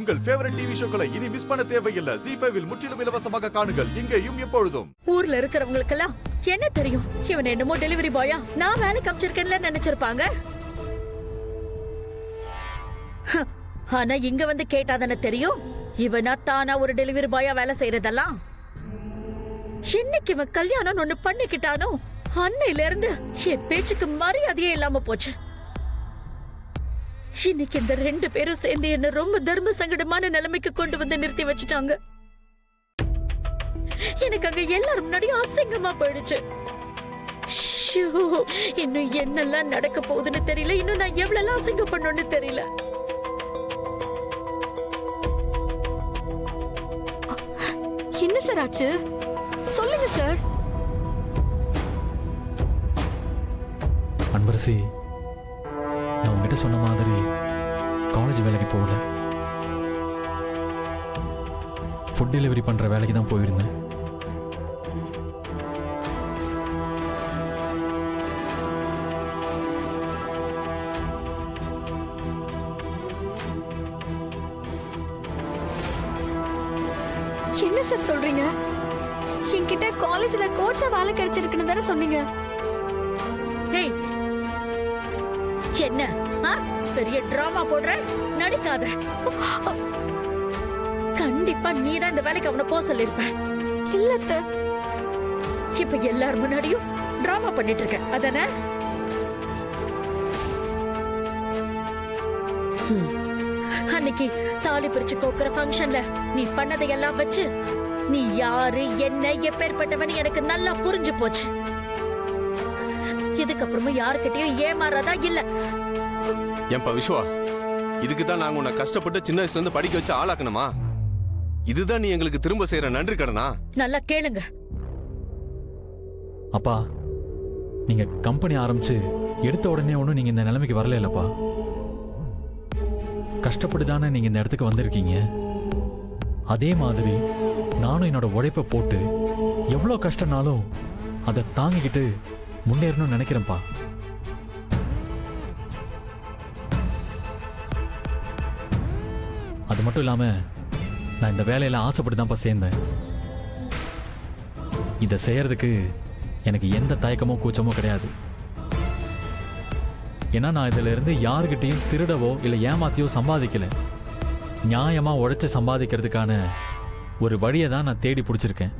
உங்கள் favourite TV ஷோக்களை இனி miss பண்ண தேவையில்லை. ZEE5 இல் முற்றிலும் இலவசமாக காணுங்கள், இங்கேயும் எப்பொழுதும். ஊர்ல இருக்கிறவங்களுக்கெல்லாம் என்ன தெரியும்? இவன் என்னமோ டெலிவரி பாயா நான் வேலை காமிச்சிருக்கேன்ல நினைச்சிருப்பாங்க. ஆனா இங்க வந்து கேட்டாதானே தெரியும் இவனா தானா ஒரு டெலிவரி பாயா வேலை செய்யறதெல்லாம். என்னைக்கு இவன் கல்யாணம் ஒண்ணு பண்ணிக்கிட்டானோ அன்னையில இருந்து என் பேச்சுக்கு மரியாதையே இல்லாம போச்சு. இன்னைக்கு இந்த 2 பேரும் சேர்ந்து என்ன ரொம்ப தர்ம சங்கடமான நிலைமைக்கு கொண்டு வந்து நிறுத்தி வச்சுட்டாங்க. எனக்கு அங்க எல்லாரும் முன்னாடி அசிங்கமா போயிடுச்சு. இன்னும் என்னெல்லாம் நடக்க போகுதுன்னு தெரியல. இன்னும் நான் எவ்வளவு அசிங்கம் பண்ணணும்னு தெரியல. என்ன சார் ஆச்சு? சொல்லுங்க சார். அன்பரசி, நான் உங்ககிட்ட சொன்ன மாதிரி காலேஜ் வேலைக்கு போகல. ஃபுட் டெலிவரி பண்ற வேலைக்கு தான் போயிருந்தேன். என்ன சார் சொல்றீங்க? என்கிட்ட காலேஜ்ல கோச்சா வேலை கிடைச்சிருக்குன்னு தானே சொன்னீங்க. என்ன பெரிய டிராமா போடுற? நடிக்காத. கண்டிப்பா நீதான் இந்த வேலைக்கு அவனை போக சொல்லிருப்ப. இல்ல, இப்ப எல்லாரும் முன்னாடியும் டிராமா பண்ணிட்டு இருக்க அதானே? அன்னைக்கு தாலி பிரிச்சு கோக்குற ஃபங்க்ஷன்ல நீ பண்ணதையெல்லாம் வச்சு நீ யாரு என்ன எப்பேற்பட்டவனு எனக்கு நல்லா புரிஞ்சு போச்சு. இதுக்கப்புறமும் யாருக்கிட்டையும் ஏமாறாதா இல்ல. ஏன்பா விஸ்வா, இதுக்கு தான் நாங்க உன்னை கஷ்டப்பட்டு சின்ன வயசுல இருந்து படிக்க வச்சு ஆளாக்கணுமா? இதுதான் நீ எங்களுக்கு திரும்ப செய்யற நன்றி கடனா? நல்லா கேளுங்க. அப்பா, நீங்க கம்பெனி ஆரம்பிச்சு எடுத்த உடனே ஒன்றும் நீங்க இந்த நிலைமைக்கு வரல இல்லப்பா. கஷ்டப்பட்டு தானே நீங்க இந்த இடத்துக்கு வந்திருக்கீங்க. அதே மாதிரி நானும் என்னோட உழைப்பை போட்டு எவ்வளோ கஷ்டம்னாலும் அதை தாங்கிக்கிட்டு முன்னேறணும்னு நினைக்கிறேன்ப்பா. அது மட்டும் இல்லாம நான் இந்த வேலையில ஆசைப்பட்டு தான்ப்பா சேர்ந்தேன். இதை செய்யறதுக்கு எனக்கு எந்த தயக்கமோ கூச்சமோ கிடையாது. ஏன்னா நான் இதுல இருந்து யாருக்கிட்டையும் திருடவோ இல்லை ஏமாத்தியோ சம்பாதிக்கல. நியாயமா உழைச்சு சம்பாதிக்கிறதுக்கான ஒரு வழியை தான் நான் தேடி பிடிச்சிருக்கேன்.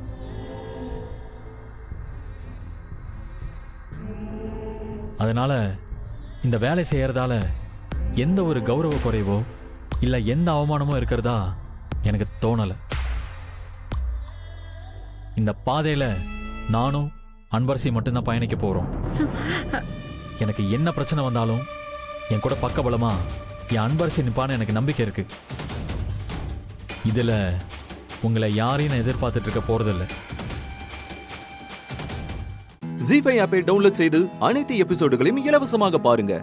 அதனால இந்த வேலை செய்யறதால எந்த ஒரு கௌரவ குறைவோ இல்லை எந்த அவமானமோ இருக்கிறதா எனக்கு தோணல. இந்த பாதையில நானும் அன்பரசி மட்டும்தான் பயணிக்க போறோம். எனக்கு என்ன பிரச்சனை வந்தாலும் என் கூட பக்கபலமா என் அன்பரசி நிப்பான்னு எனக்கு நம்பிக்கை இருக்கு. இதுல உங்களை யாரையும் நான் எதிர்பார்த்துட்டு இருக்க போறதில்லை. ZEE5 ஆப்பை டவுன்லோட் செய்து அனைத்து எபிசோடுகளையும் இலவசமாக பாருங்க.